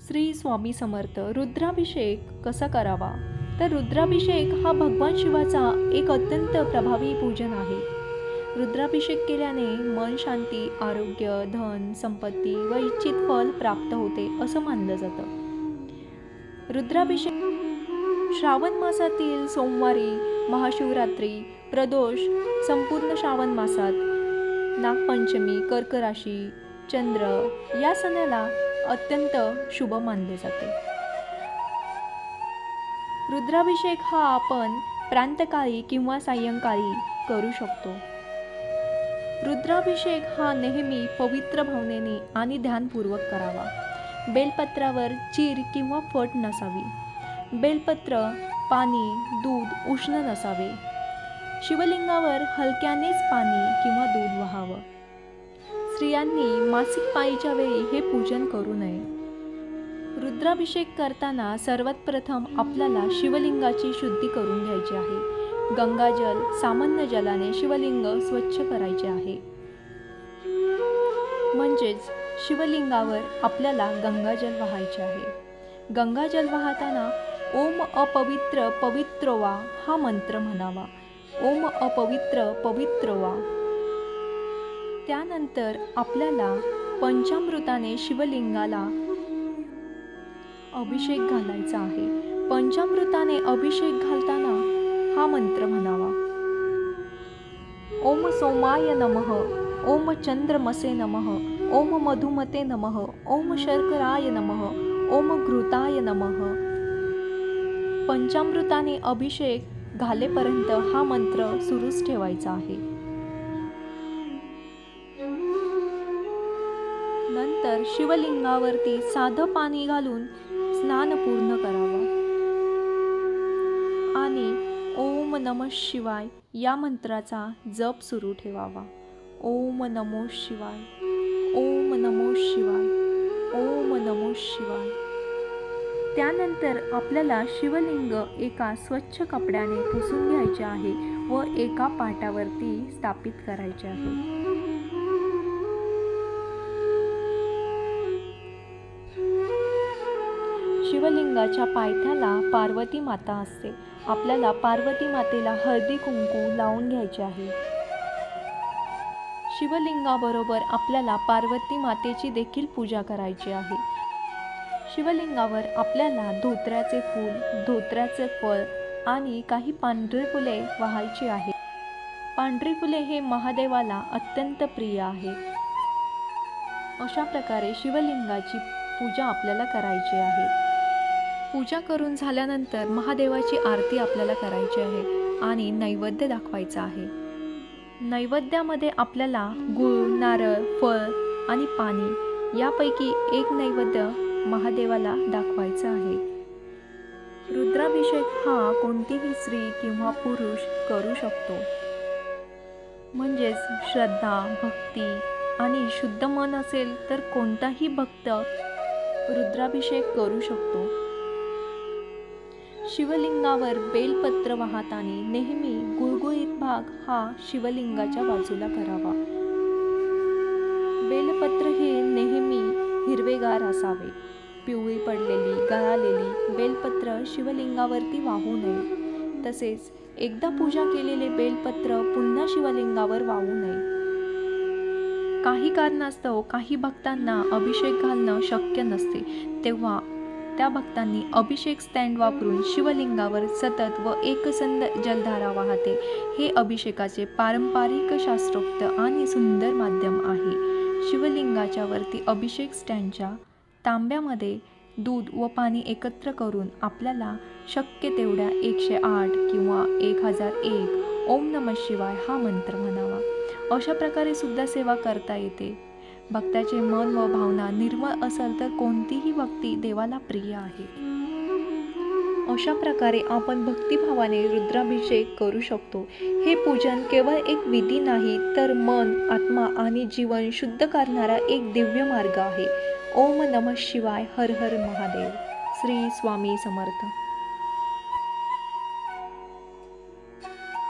श्री स्वामी समर्थ. रुद्राभिषेक कसा करावा? तर रुद्राभिषेक हा भगवान शिवाचा एक अत्यंत प्रभावी पूजन आहे. रुद्राभिषेक केल्याने मन शांती, आरोग्य, धन, संपत्ती व इच्छित फल प्राप्त होते असं मानलं जातं. रुद्राभिषेक श्रावण मासातील सोमवारी, महाशिवरात्री, प्रदोष, संपूर्ण श्रावण मासात, नागपंचमी, कर्क राशी, चंद्र या सणाला अत्यंत शुभ मानले जाते. रुद्राभिषेक हा आपण प्रातःकाळी किंवा सायंकाळी करू शकतो. रुद्राभिषेक हा नेहमी पवित्र भावनेने आणि ध्यानपूर्वक करावा. बेलपत्रावर चीर किंवा फट नसावी. बेलपत्र, पाणी, दूध उष्ण नसावे. शिवलिंगावर हलक्यानेच पाणी किंवा दूध वहावं. स्त्रियांनी मासिक पाळीच्या वेळी हे पूजन करू नये. रुद्राभिषेक करताना सर्वात प्रथम आपल्याला शिवलिंगाची शुद्धी करून घ्यायची आहे. गंगाजल, सामान्य जलाने शिवलिंग स्वच्छ करायचे आहे. म्हणजेच शिवलिंगावर आपल्याला गंगाजल वाहायचे आहे. गंगाजल वाहताना ओम अपवित्र पवित्र वा हा मंत्र म्हणावा. ओम अपवित्र पवित्र वा. त्यानंतर आपल्याला पंचामृताने शिवलिंगाला अभिषेक घालायचा आहे. पंचामृताने अभिषेक घालताना हा मंत्र म्हणावा. ओम सोमाय नमः, ओम चंद्रमसे नमः, ओम मधुमते नमः, ओम शर्कराय नमः, ओम घृताय नमः. पंचामृताने अभिषेक घालेपर्यंत हा मंत्र सुरूच ठेवायचा आहे. नंतर शिवलिंगावरती साधं पाणी घालून स्नान पूर्ण करावा आणि ओम नमः शिवाय या मंत्राचा जप सुरू ठेवावा. ओम नमो शिवाय, ओम नमो शिवाय, ओम नमो शिवाय. त्यानंतर आपल्याला शिवलिंग एका स्वच्छ कपड्याने पुसून घ्यायचे आहे व एका पाटावरती स्थापित करायचे आहे. शिवलिंगाच्या पायथ्याला पार्वती माता असते. आपल्याला पार्वती मातेला हळदी कुंकू लावून घ्यायचे आहे. शिवलिंगाबरोबर आपल्याला पार्वती मातेची देखील पूजा करायची आहे. शिवलिंगावर आपल्याला धोत्र्याचे फूल, धोत्र्याचे फळ आणि काही पांढरी फुले वाहायची आहे. पांढरी फुले हे महादेवाला अत्यंत प्रिय आहे. अशा प्रकारे शिवलिंगाची पूजा आपल्याला करायची आहे. पूजा करून झाल्यानंतर महादेवाची आरती आपल्याला करायची आहे आणि नैवेद्य दाखवायचा आहे. नैवेद्यामध्ये आपल्याला गूळ, नारळ, फळ आणि पाणी यापैकी एक नैवेद्य महादेवाला दाखवायचा आहे. रुद्राभिषेक हा कोणतीही स्त्री किंवा पुरुष करू शकतो. म्हणजेच श्रद्धा, भक्ती आणि शुद्ध मन असेल तर कोणताही भक्त रुद्राभिषेक करू शकतो. शिवलिंगावर बेलपत्र वाहताना नेहमी गुळगुळीत भाग हा शिवलिंगाच्या बाजूला करावा. बेलपत्र हे नेहमी हिरवेगार असावे. पिवळी पडलेली, गळालेली बेलपत्र शिवलिंगावरती वाहू नये. तसेच एकदा पूजा केलेले बेलपत्र पुन्हा शिवलिंगावर वाहू नये. काही कारणास्तव काही भक्तांना अभिषेक घालणं शक्य नसते, तेव्हा त्या भक्तांनी अभिषेक स्टँड वापरून शिवलिंगावर सतत व एकसंध जलधारा वाहते. हे अभिषेकाचे पारंपरिक, शास्त्रोक्त आणि सुंदर माध्यम आहे. शिवलिंगाच्या वरती अभिषेक स्टँडच्या तांब्यामध्ये दूध व पाणी एकत्र करून आपल्याला शक्य तेवढ्या 108 किंवा 1001 ओम नमः शिवाय हा मंत्र म्हणावा. अशा प्रकारे सुद्धा सेवा करता येते. भक्ताचे मन व भावना निर्मळ असेल तर कोणतीही भक्ती देवाला प्रिय आहे. अशा प्रकारे आपण भक्तिभावाने रुद्राभिषेक करू शकतो. हे पूजन केवळ एक विधी नाही तर मन, आत्मा आणि जीवन शुद्ध करणारा एक दिव्य मार्ग आहे. ओम नमः शिवाय. हर हर महादेव. श्री स्वामी समर्थ.